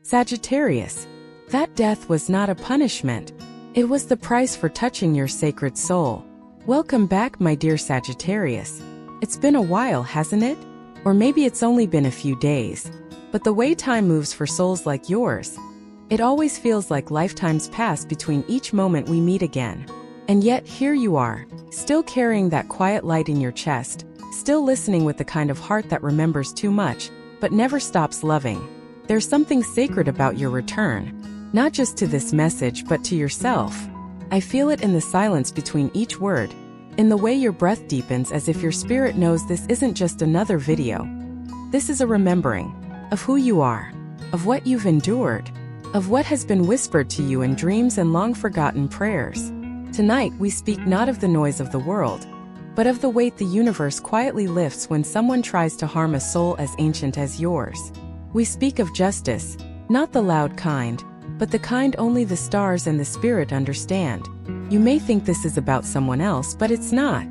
Sagittarius, that death was not a punishment. It was the price for touching your sacred soul. Welcome back, my dear Sagittarius. It's been a while, hasn't it? Or maybe it's only been a few days. But the way time moves for souls like yours, it always feels like lifetimes pass between each moment we meet again. And yet, here you are, still carrying that quiet light in your chest, still listening with the kind of heart that remembers too much, but never stops loving. There's something sacred about your return, not just to this message but to yourself. I feel it in the silence between each word, in the way your breath deepens as if your spirit knows this isn't just another video. This is a remembering of who you are, of what you've endured, of what has been whispered to you in dreams and long-forgotten prayers. Tonight we speak not of the noise of the world, but of the weight the universe quietly lifts when someone tries to harm a soul as ancient as yours. We speak of justice, not the loud kind, but the kind only the stars and the spirit understand. You may think this is about someone else, but it's not.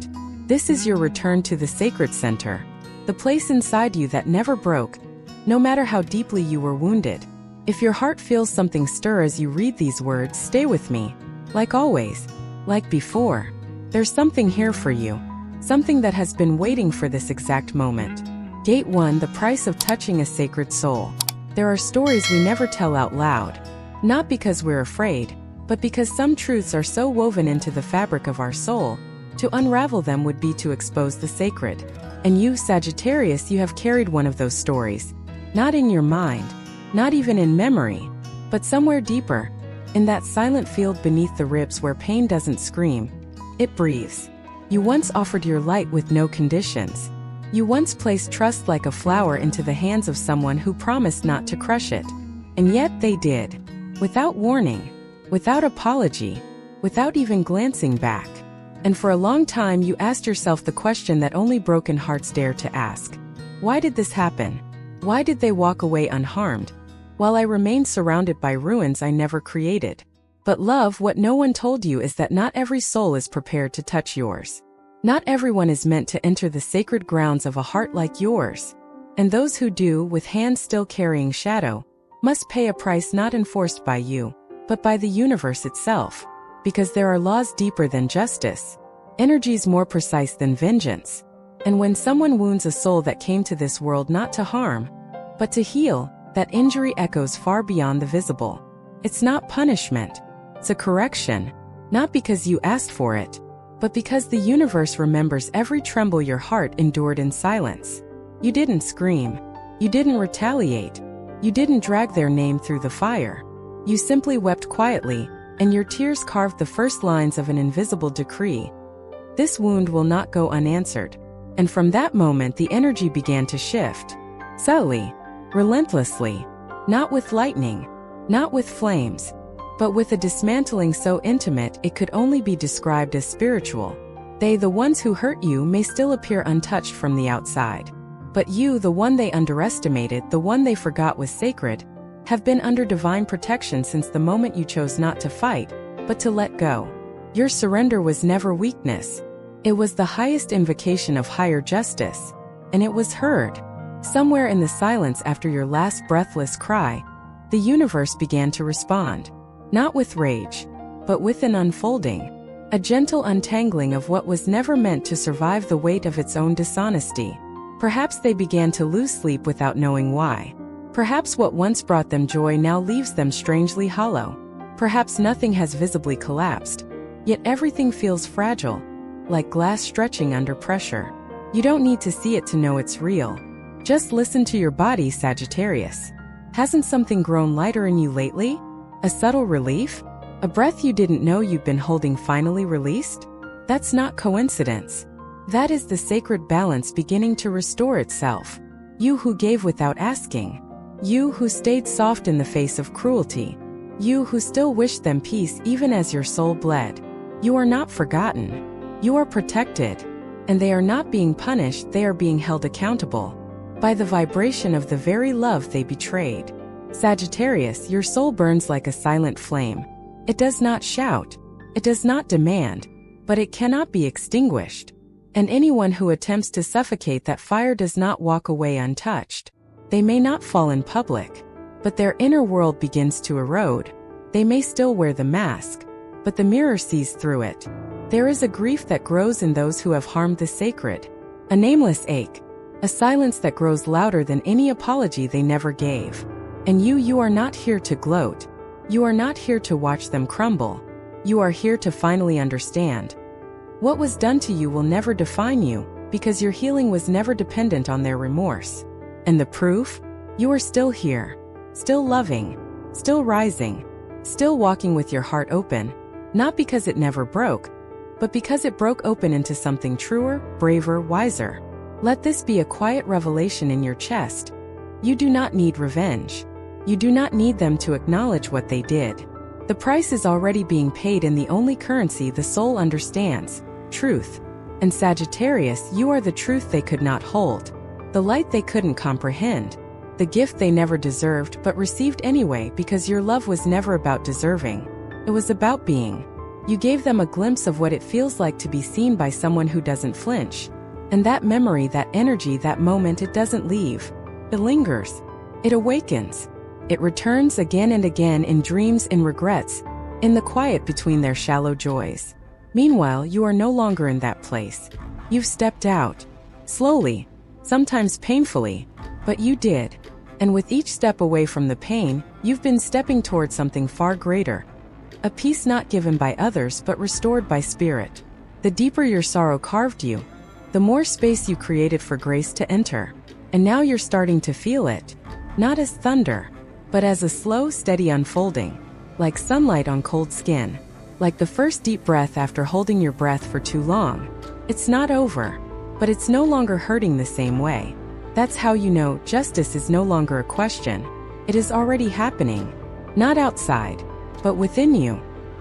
This is your return to the sacred center, the place inside you that never broke, no matter how deeply you were wounded. If your heart feels something stir as you read these words, stay with me. Like always, like before, there's something here for you, something that has been waiting for this exact moment. Gate 1: The price of touching a sacred soul. There are stories we never tell out loud, not because we're afraid, but because some truths are so woven into the fabric of our soul, to unravel them would be to expose the sacred. And you, Sagittarius, you have carried one of those stories, not in your mind, not even in memory, but somewhere deeper, in that silent field beneath the ribs where pain doesn't scream, it breathes. You once offered your light with no conditions. You once placed trust like a flower into the hands of someone who promised not to crush it. And yet they did. Without warning, without apology, without even glancing back. And for a long time you asked yourself the question that only broken hearts dare to ask. Why did this happen? Why did they walk away unharmed, while I remained surrounded by ruins I never created? But love, what no one told you is that not every soul is prepared to touch yours. Not everyone is meant to enter the sacred grounds of a heart like yours. And those who do, with hands still carrying shadow, must pay a price not enforced by you, but by the universe itself. Because there are laws deeper than justice, energies more precise than vengeance. And when someone wounds a soul that came to this world not to harm, but to heal, that injury echoes far beyond the visible. It's not punishment, it's a correction, not because you asked for it, but because the universe remembers every tremble your heart endured in silence. You didn't scream. You didn't retaliate. You didn't drag their name through the fire. You simply wept quietly, and your tears carved the first lines of an invisible decree. This wound will not go unanswered. And from that moment the energy began to shift. Subtly, relentlessly, not with lightning, not with flames, but with a dismantling so intimate it could only be described as spiritual. They, the ones who hurt you, may still appear untouched from the outside. But you, the one they underestimated, the one they forgot was sacred, have been under divine protection since the moment you chose not to fight, but to let go. Your surrender was never weakness. It was the highest invocation of higher justice, and it was heard. Somewhere in the silence after your last breathless cry, the universe began to respond. Not with rage, but with an unfolding, a gentle untangling of what was never meant to survive the weight of its own dishonesty. Perhaps they began to lose sleep without knowing why. Perhaps what once brought them joy now leaves them strangely hollow. Perhaps nothing has visibly collapsed, yet everything feels fragile, like glass stretching under pressure. You don't need to see it to know it's real. Just listen to your body, Sagittarius. Hasn't something grown lighter in you lately? A subtle relief? A breath you didn't know you'd been holding finally released? That's not coincidence. That is the sacred balance beginning to restore itself. You who gave without asking. You who stayed soft in the face of cruelty. You who still wished them peace even as your soul bled. You are not forgotten. You are protected. And they are not being punished, they are being held accountable by the vibration of the very love they betrayed. Sagittarius, your soul burns like a silent flame. It does not shout. It does not demand. But it cannot be extinguished. And anyone who attempts to suffocate that fire does not walk away untouched. They may not fall in public, but their inner world begins to erode. They may still wear the mask, but the mirror sees through it. There is a grief that grows in those who have harmed the sacred, a nameless ache, a silence that grows louder than any apology they never gave. And you are not here to gloat. You are not here to watch them crumble. You are here to finally understand. What was done to you will never define you, because your healing was never dependent on their remorse. And the proof? You are still here, still loving, still rising, still walking with your heart open, not because it never broke, but because it broke open into something truer, braver, wiser. Let this be a quiet revelation in your chest. You do not need revenge. You do not need them to acknowledge what they did. The price is already being paid in the only currency the soul understands, truth. And Sagittarius, you are the truth they could not hold, the light they couldn't comprehend, the gift they never deserved but received anyway because your love was never about deserving. It was about being. You gave them a glimpse of what it feels like to be seen by someone who doesn't flinch. And that memory, that energy, that moment, it doesn't leave. It lingers. It awakens. It returns again and again in dreams, in regrets, in the quiet between their shallow joys. Meanwhile, you are no longer in that place. You've stepped out. Slowly, sometimes painfully, but you did. And with each step away from the pain, you've been stepping toward something far greater. A peace not given by others but restored by spirit. The deeper your sorrow carved you, the more space you created for grace to enter. And now you're starting to feel it. Not as thunder, but as a slow, steady unfolding. Like sunlight on cold skin. Like the first deep breath after holding your breath for too long. It's not over, but it's no longer hurting the same way. That's how you know justice is no longer a question. It is already happening. Not outside, but within you.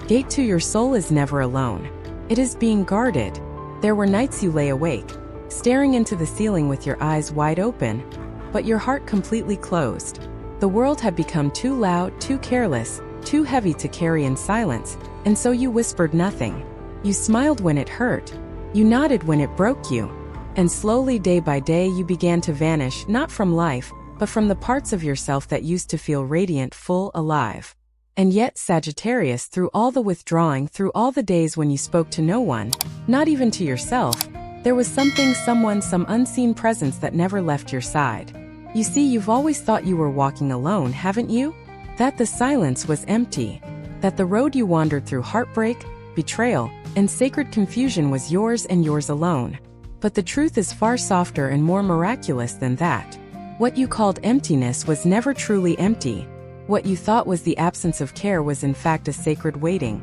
Gate to your soul is never alone. It is being guarded. There were nights you lay awake, staring into the ceiling with your eyes wide open, but your heart completely closed. The world had become too loud, too careless, too heavy to carry in silence, and so you whispered nothing. You smiled when it hurt. You nodded when it broke you. And slowly, day by day, you began to vanish, not from life, but from the parts of yourself that used to feel radiant, full, alive. And yet, Sagittarius, through all the withdrawing, through all the days when you spoke to no one, not even to yourself, there was something, someone, some unseen presence that never left your side. You see, you've always thought you were walking alone, haven't you? That the silence was empty. That the road you wandered through, heartbreak, betrayal, and sacred confusion, was yours and yours alone. But the truth is far softer and more miraculous than that. What you called emptiness was never truly empty. What you thought was the absence of care was in fact a sacred waiting,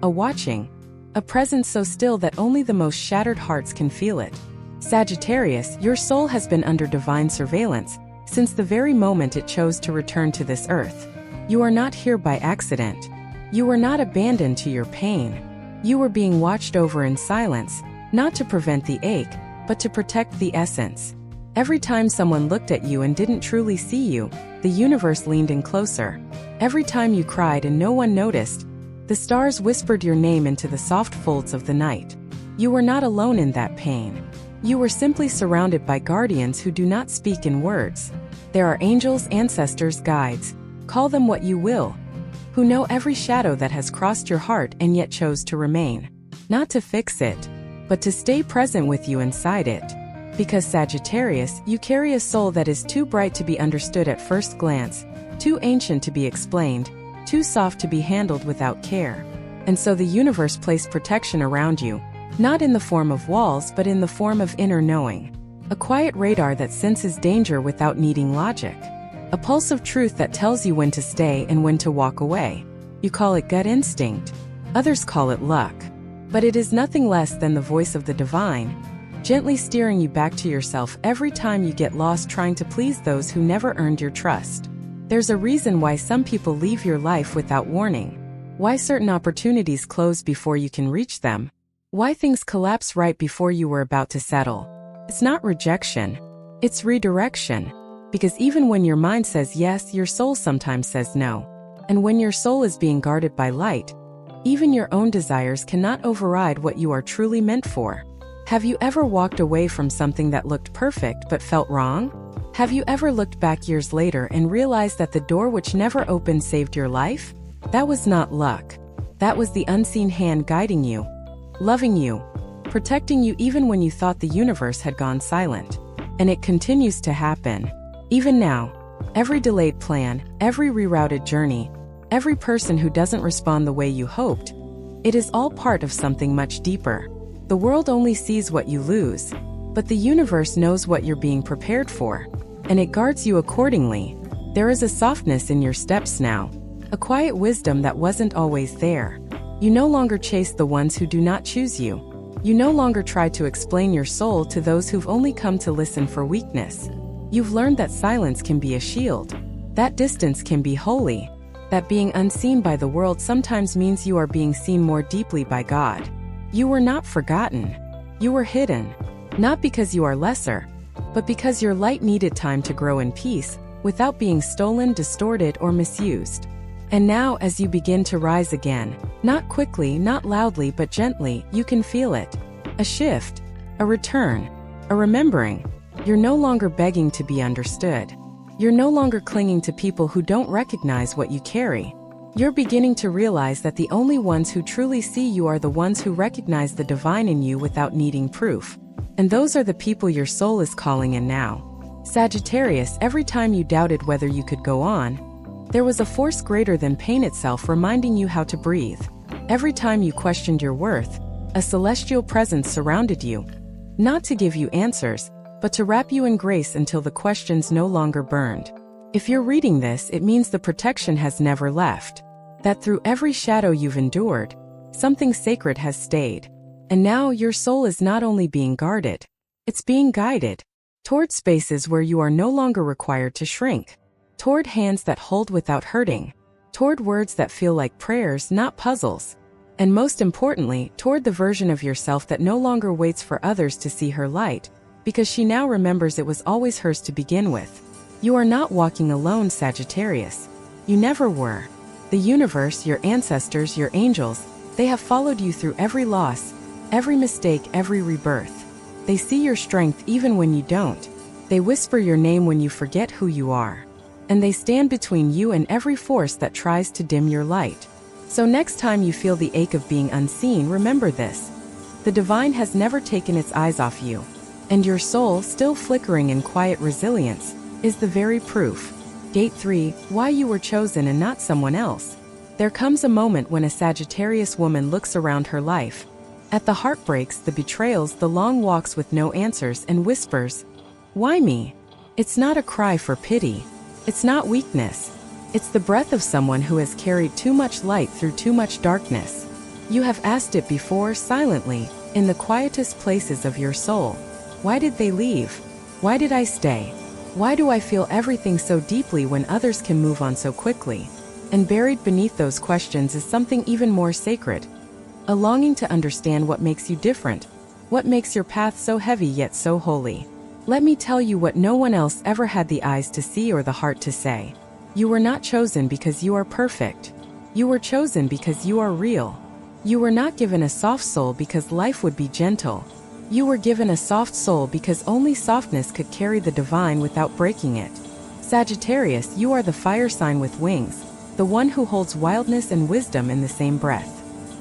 a watching, a presence so still that only the most shattered hearts can feel it. Sagittarius, your soul has been under divine surveillance since the very moment it chose to return to this earth. You are not here by accident. You were not abandoned to your pain. You were being watched over in silence, not to prevent the ache, but to protect the essence. Every time someone looked at you and didn't truly see you, the universe leaned in closer. Every time you cried and no one noticed, the stars whispered your name into the soft folds of the night. You were not alone in that pain. You were simply surrounded by guardians who do not speak in words. There are angels, ancestors, guides, call them what you will, who know every shadow that has crossed your heart and yet chose to remain. Not to fix it, but to stay present with you inside it. Because Sagittarius, you carry a soul that is too bright to be understood at first glance, too ancient to be explained, too soft to be handled without care. And so the universe placed protection around you, not in the form of walls but in the form of inner knowing. A quiet radar that senses danger without needing logic. A pulse of truth that tells you when to stay and when to walk away. You call it gut instinct. Others call it luck. But it is nothing less than the voice of the divine, gently steering you back to yourself every time you get lost trying to please those who never earned your trust. There's a reason why some people leave your life without warning. Why certain opportunities close before you can reach them. Why things collapse right before you were about to settle. It's not rejection. It's redirection. Because even when your mind says yes, your soul sometimes says no. And when your soul is being guarded by light, even your own desires cannot override what you are truly meant for. Have you ever walked away from something that looked perfect but felt wrong? Have you ever looked back years later and realized that the door which never opened saved your life? That was not luck. That was the unseen hand guiding you, loving you, protecting you even when you thought the universe had gone silent. And it continues to happen. Even now, every delayed plan, every rerouted journey, every person who doesn't respond the way you hoped, it is all part of something much deeper. The world only sees what you lose, but the universe knows what you're being prepared for, and it guards you accordingly. There is a softness in your steps now, a quiet wisdom that wasn't always there. You no longer chase the ones who do not choose you. You no longer try to explain your soul to those who've only come to listen for weakness. You've learned that silence can be a shield, that distance can be holy, that being unseen by the world sometimes means you are being seen more deeply by God. You were not forgotten. You were hidden, not because you are lesser, but because your light needed time to grow in peace, without being stolen, distorted, or misused. And now, as you begin to rise again, not quickly, not loudly, but gently, you can feel it. A shift, a return, a remembering. You're no longer begging to be understood. You're no longer clinging to people who don't recognize what you carry. You're beginning to realize that the only ones who truly see you are the ones who recognize the divine in you without needing proof. And those are the people your soul is calling in now. Sagittarius, every time you doubted whether you could go on, there was a force greater than pain itself reminding you how to breathe. Every time you questioned your worth, a celestial presence surrounded you, not to give you answers, but to wrap you in grace until the questions no longer burned. If you're reading this, it means the protection has never left. That through every shadow you've endured, something sacred has stayed. And now your soul is not only being guarded, it's being guided toward spaces where you are no longer required to shrink, toward hands that hold without hurting, toward words that feel like prayers, not puzzles, and most importantly, toward the version of yourself that no longer waits for others to see her light, because she now remembers it was always hers to begin with. You are not walking alone, Sagittarius. You never were. The universe, your ancestors, your angels, they have followed you through every loss, every mistake, every rebirth. They see your strength even when you don't. They whisper your name when you forget who you are. And they stand between you and every force that tries to dim your light. So next time you feel the ache of being unseen, remember this. The divine has never taken its eyes off you. And your soul, still flickering in quiet resilience, is the very proof. Gate 3, why you were chosen and not someone else. There comes a moment when a Sagittarius woman looks around her life, at the heartbreaks, the betrayals, the long walks with no answers, and whispers, "Why me?" It's not a cry for pity. It's not weakness. It's the breath of someone who has carried too much light through too much darkness. You have asked it before, silently, in the quietest places of your soul. Why did they leave? Why did I stay? Why do I feel everything so deeply when others can move on so quickly? And buried beneath those questions is something even more sacred. A longing to understand what makes you different, what makes your path so heavy yet so holy. Let me tell you what no one else ever had the eyes to see or the heart to say. You were not chosen because you are perfect. You were chosen because you are real. You were not given a soft soul because life would be gentle. You were given a soft soul because only softness could carry the divine without breaking it. Sagittarius, you are the fire sign with wings, the one who holds wildness and wisdom in the same breath.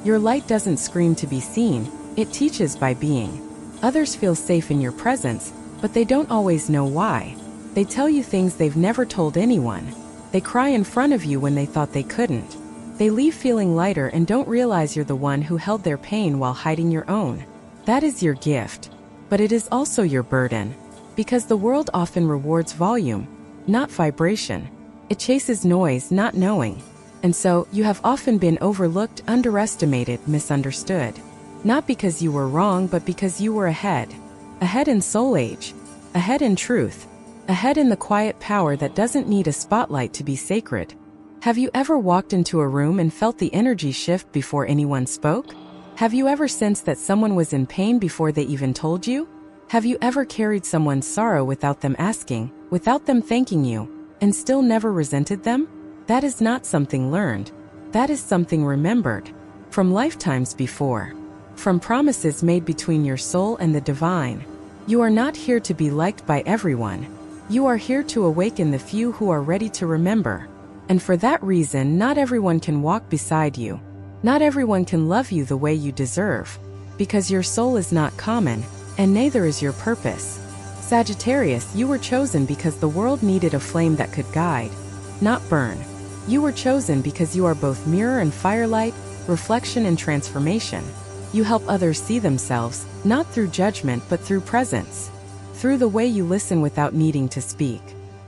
Your light doesn't scream to be seen, it teaches by being. Others feel safe in your presence, but they don't always know why. They tell you things they've never told anyone. They cry in front of you when they thought they couldn't. They leave feeling lighter and don't realize you're the one who held their pain while hiding your own. That is your gift, but it is also your burden, because the world often rewards volume, not vibration. It chases noise, not knowing. And so, you have often been overlooked, underestimated, misunderstood. Not because you were wrong, but because you were ahead. Ahead in soul age. Ahead in truth. Ahead in the quiet power that doesn't need a spotlight to be sacred. Have you ever walked into a room and felt the energy shift before anyone spoke? Have you ever sensed that someone was in pain before they even told you? Have you ever carried someone's sorrow without them asking, without them thanking you, and still never resented them? That is not something learned. That is something remembered. From lifetimes before. From promises made between your soul and the divine. You are not here to be liked by everyone. You are here to awaken the few who are ready to remember. And for that reason, not everyone can walk beside you. Not everyone can love you the way you deserve. Because your soul is not common, and neither is your purpose. Sagittarius, you were chosen because the world needed a flame that could guide, not burn. You were chosen because you are both mirror and firelight, reflection and transformation. You help others see themselves, not through judgment but through presence. Through the way you listen without needing to speak.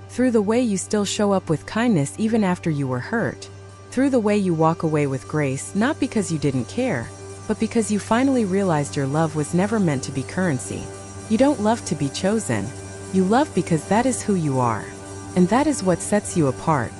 Through the way you still show up with kindness even after you were hurt. Through the way you walk away with grace, not because you didn't care, but because you finally realized your love was never meant to be currency. You don't love to be chosen. You love because that is who you are. And that is what sets you apart.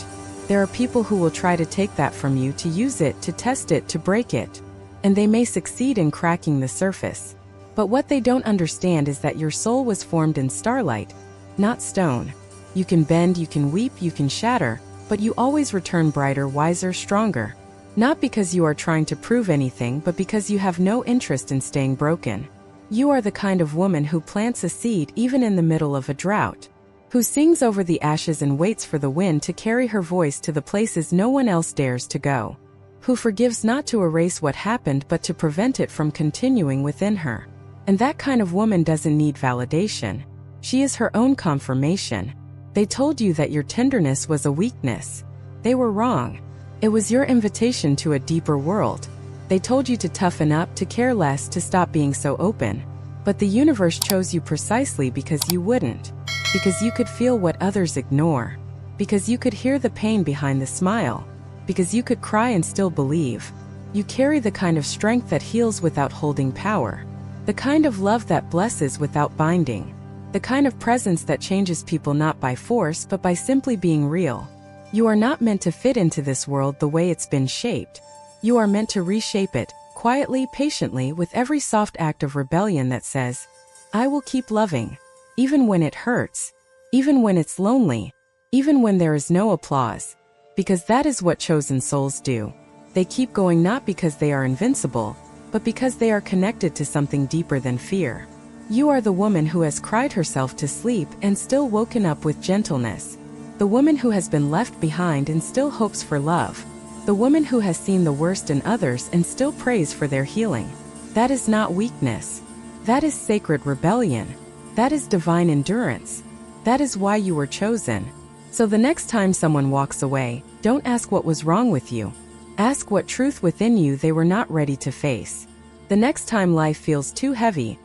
There are people who will try to take that from you, to use it, to test it, to break it. And they may succeed in cracking the surface. But what they don't understand is that your soul was formed in starlight, not stone. You can bend, you can weep, you can shatter, but you always return brighter, wiser, stronger. Not because you are trying to prove anything, but because you have no interest in staying broken. You are the kind of woman who plants a seed even in the middle of a drought. Who sings over the ashes and waits for the wind to carry her voice to the places no one else dares to go. Who forgives not to erase what happened but to prevent it from continuing within her. And that kind of woman doesn't need validation. She is her own confirmation. They told you that your tenderness was a weakness. They were wrong. It was your invitation to a deeper world. They told you to toughen up, to care less, to stop being so open. But the universe chose you precisely because you wouldn't. Because you could feel what others ignore. Because you could hear the pain behind the smile. Because you could cry and still believe. You carry the kind of strength that heals without holding power. The kind of love that blesses without binding. The kind of presence that changes people not by force but by simply being real. You are not meant to fit into this world the way it's been shaped. You are meant to reshape it, quietly, patiently, with every soft act of rebellion that says, I will keep loving. Even when it hurts. Even when it's lonely. Even when there is no applause. Because that is what chosen souls do. They keep going not because they are invincible, but because they are connected to something deeper than fear. You are the woman who has cried herself to sleep and still woken up with gentleness. The woman who has been left behind and still hopes for love. The woman who has seen the worst in others and still prays for their healing. That is not weakness. That is sacred rebellion. That is divine endurance. That is why you were chosen. So the next time someone walks away, don't ask what was wrong with you. Ask what truth within you they were not ready to face. The next time life feels too heavy,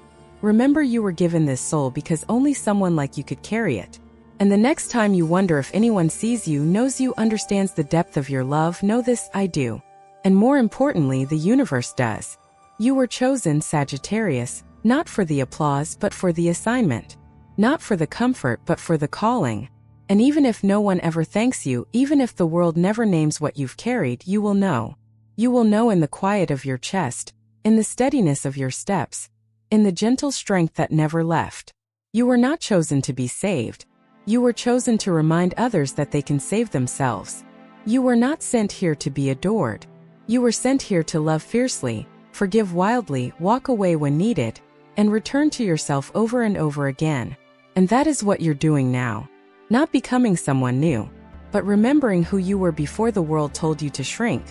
remember you were given this soul because only someone like you could carry it. And the next time you wonder if anyone sees you, knows you, understands the depth of your love, know this: I do. And more importantly, the universe does. You were chosen, Sagittarius, not for the applause but for the assignment. Not for the comfort but for the calling. And even if no one ever thanks you, even if the world never names what you've carried, you will know. You will know in the quiet of your chest, in the steadiness of your steps, in the gentle strength that never left. You were not chosen to be saved. You were chosen to remind others that they can save themselves. You were not sent here to be adored. You were sent here to love fiercely, forgive wildly, walk away when needed, and return to yourself over and over again. And that is what you're doing now. Not becoming someone new, but remembering who you were before the world told you to shrink.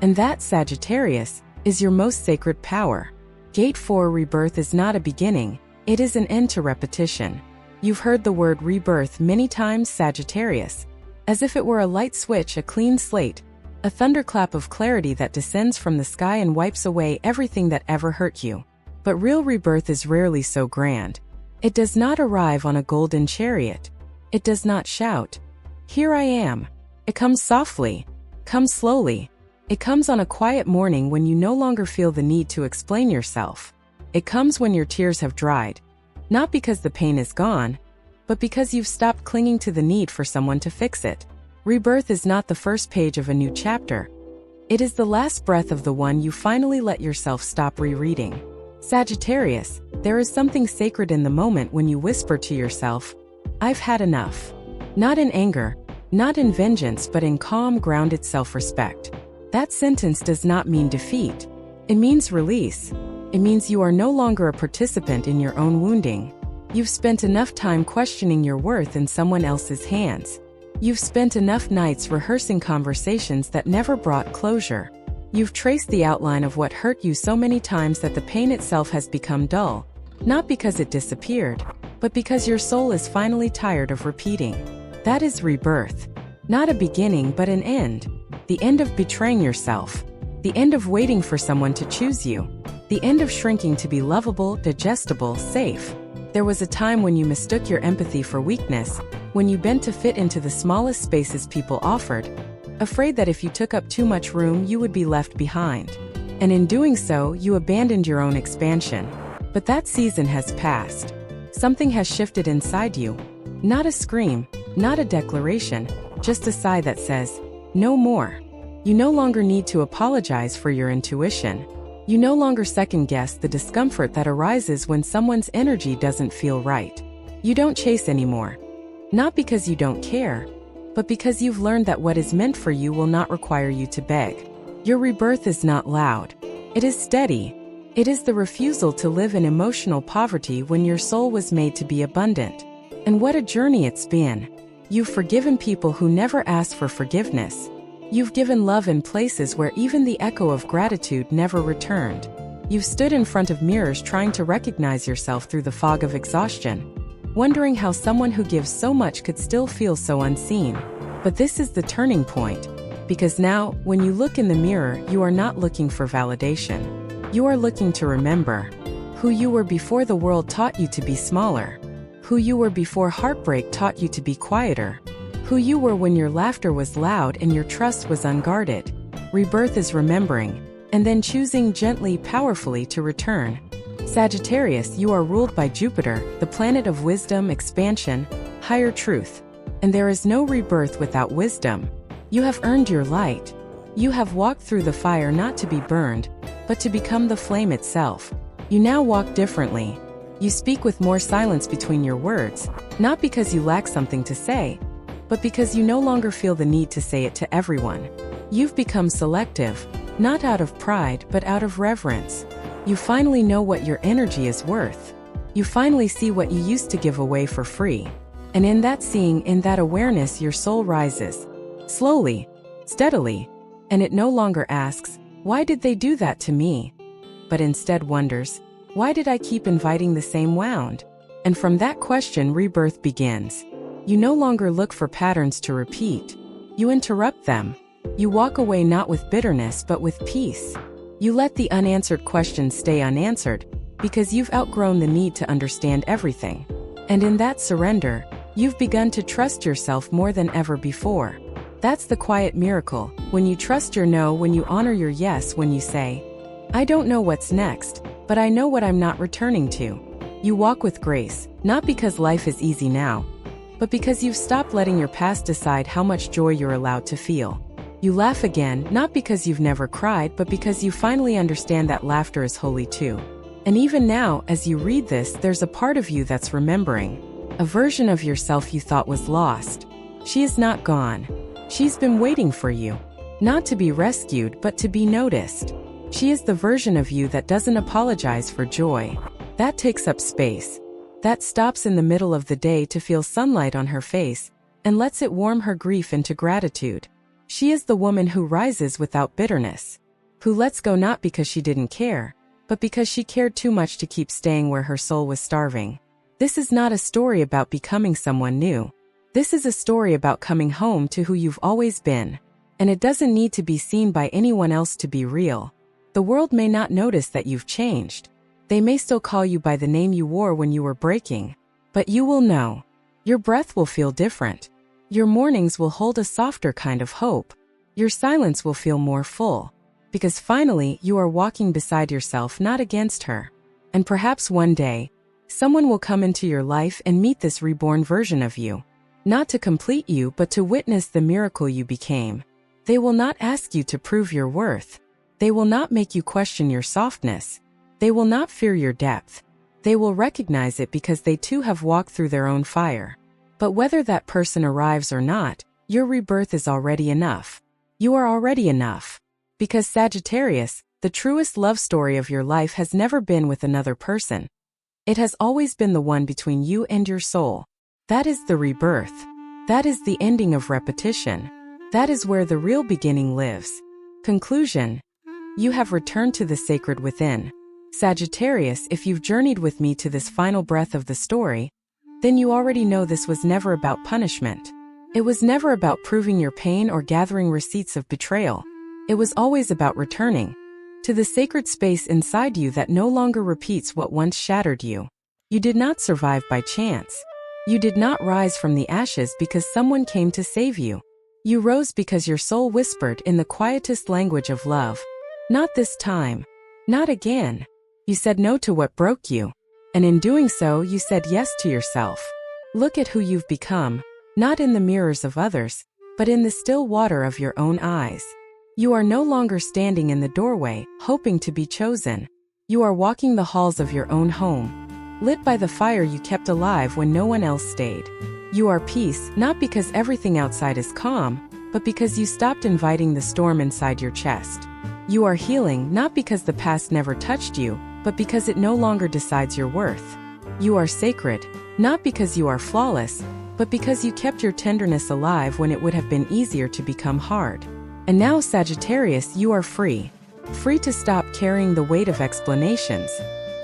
And that, Sagittarius, is your most sacred power. Gate 4 rebirth is not a beginning, it is an end to repetition. You've heard the word rebirth many times, Sagittarius. As if it were a light switch, a clean slate, a thunderclap of clarity that descends from the sky and wipes away everything that ever hurt you. But real rebirth is rarely so grand. It does not arrive on a golden chariot. It does not shout, "Here I am." It comes softly, comes slowly. It comes on a quiet morning when you no longer feel the need to explain yourself. It comes when your tears have dried. Not because the pain is gone, but because you've stopped clinging to the need for someone to fix it. Rebirth is not the first page of a new chapter. It is the last breath of the one you finally let yourself stop rereading. Sagittarius, there is something sacred in the moment when you whisper to yourself, "I've had enough." Not in anger, not in vengeance, but in calm, grounded self-respect. That sentence does not mean defeat. It means release. It means you are no longer a participant in your own wounding. You've spent enough time questioning your worth in someone else's hands. You've spent enough nights rehearsing conversations that never brought closure. You've traced the outline of what hurt you so many times that the pain itself has become dull, not because it disappeared, but because your soul is finally tired of repeating. That is rebirth. Not a beginning but an end. The end of betraying yourself. The end of waiting for someone to choose you. The end of shrinking to be lovable, digestible, safe. There was a time when you mistook your empathy for weakness, when you bent to fit into the smallest spaces people offered, afraid that if you took up too much room you would be left behind. And in doing so, you abandoned your own expansion. But that season has passed. Something has shifted inside you. Not a scream, not a declaration, just a sigh that says, no more. You no longer need to apologize for your intuition. You no longer second-guess the discomfort that arises when someone's energy doesn't feel right. You don't chase anymore. Not because you don't care, but because you've learned that what is meant for you will not require you to beg. Your rebirth is not loud. It is steady. It is the refusal to live in emotional poverty when your soul was made to be abundant. And what a journey it's been. You've forgiven people who never asked for forgiveness. You've given love in places where even the echo of gratitude never returned. You've stood in front of mirrors trying to recognize yourself through the fog of exhaustion, wondering how someone who gives so much could still feel so unseen. But this is the turning point, because now, when you look in the mirror, you are not looking for validation. You are looking to remember who you were before the world taught you to be smaller, who you were before heartbreak taught you to be quieter, who you were when your laughter was loud and your trust was unguarded. Rebirth is remembering, and then choosing gently, powerfully to return. Sagittarius, you are ruled by Jupiter, the planet of wisdom, expansion, higher truth. And there is no rebirth without wisdom. You have earned your light. You have walked through the fire not to be burned, but to become the flame itself. You now walk differently. You speak with more silence between your words, not because you lack something to say, but because you no longer feel the need to say it to everyone. You've become selective, not out of pride but out of reverence. You finally know what your energy is worth. You finally see what you used to give away for free. And in that seeing, in that awareness, your soul rises. Slowly, steadily, and it no longer asks, why did they do that to me? But instead wonders, why did I keep inviting the same wound? And from that question, rebirth begins. You no longer look for patterns to repeat. You interrupt them. You walk away not with bitterness but with peace. You let the unanswered questions stay unanswered because you've outgrown the need to understand everything. And in that surrender, you've begun to trust yourself more than ever before. That's the quiet miracle, when you trust your no, when you honor your yes, when you say, I don't know what's next, but I know what I'm not returning to. You walk with grace, not because life is easy now, but because you've stopped letting your past decide how much joy you're allowed to feel. You laugh again, not because you've never cried, but because you finally understand that laughter is holy too. And even now, as you read this, there's a part of you that's remembering. A version of yourself you thought was lost. She is not gone. She's been waiting for you. Not to be rescued, but to be noticed. She is the version of you that doesn't apologize for joy. That takes up space. That stops in the middle of the day to feel sunlight on her face, and lets it warm her grief into gratitude. She is the woman who rises without bitterness. Who lets go not because she didn't care, but because she cared too much to keep staying where her soul was starving. This is not a story about becoming someone new. This is a story about coming home to who you've always been. And it doesn't need to be seen by anyone else to be real. The world may not notice that you've changed. They may still call you by the name you wore when you were breaking. But you will know. Your breath will feel different. Your mornings will hold a softer kind of hope. Your silence will feel more full. Because finally, you are walking beside yourself, not against her. And perhaps one day, someone will come into your life and meet this reborn version of you. Not to complete you, but to witness the miracle you became. They will not ask you to prove your worth. They will not make you question your softness. They will not fear your depth. They will recognize it because they too have walked through their own fire. But whether that person arrives or not, your rebirth is already enough. You are already enough. Because Sagittarius, the truest love story of your life has never been with another person. It has always been the one between you and your soul. That is the rebirth. That is the ending of repetition. That is where the real beginning lives. Conclusion. You have returned to the sacred within. Sagittarius, if you've journeyed with me to this final breath of the story, then you already know this was never about punishment. It was never about proving your pain or gathering receipts of betrayal. It was always about returning to the sacred space inside you that no longer repeats what once shattered you. You did not survive by chance. You did not rise from the ashes because someone came to save you. You rose because your soul whispered in the quietest language of love. Not this time. Not again. You said no to what broke you. And in doing so, you said yes to yourself. Look at who you've become, not in the mirrors of others, but in the still water of your own eyes. You are no longer standing in the doorway, hoping to be chosen. You are walking the halls of your own home, lit by the fire you kept alive when no one else stayed. You are peace, not because everything outside is calm, but because you stopped inviting the storm inside your chest. You are healing, not because the past never touched you, but because it no longer decides your worth. You are sacred, not because you are flawless, but because you kept your tenderness alive when it would have been easier to become hard. And now, Sagittarius, you are free. Free to stop carrying the weight of explanations.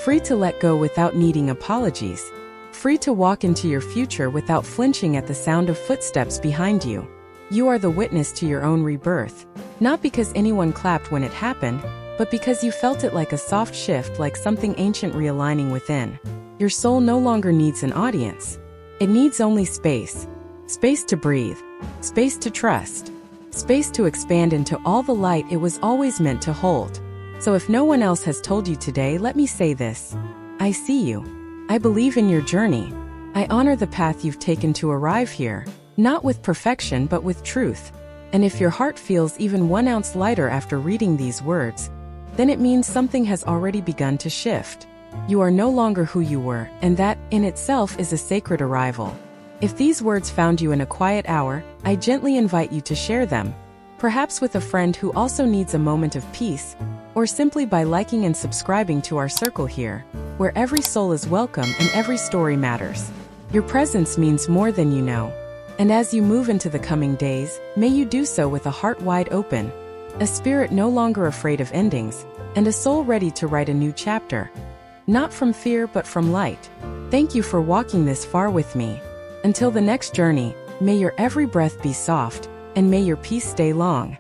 Free to let go without needing apologies. Free to walk into your future without flinching at the sound of footsteps behind you. You are the witness to your own rebirth, not because anyone clapped when it happened, but because you felt it like a soft shift, like something ancient realigning within. Your soul no longer needs an audience. It needs only space. Space to breathe. Space to trust. Space to expand into all the light it was always meant to hold. So if no one else has told you today, let me say this. I see you. I believe in your journey. I honor the path you've taken to arrive here, not with perfection but with truth. And if your heart feels even 1 ounce lighter after reading these words, then it means something has already begun to shift. You are no longer who you were, and that, in itself, is a sacred arrival. If these words found you in a quiet hour, I gently invite you to share them, perhaps with a friend who also needs a moment of peace, or simply by liking and subscribing to our circle here, where every soul is welcome and every story matters. Your presence means more than you know. And as you move into the coming days, may you do so with a heart wide open, a spirit no longer afraid of endings, and a soul ready to write a new chapter. Not from fear but from light. Thank you for walking this far with me. Until the next journey, may your every breath be soft, and may your peace stay long.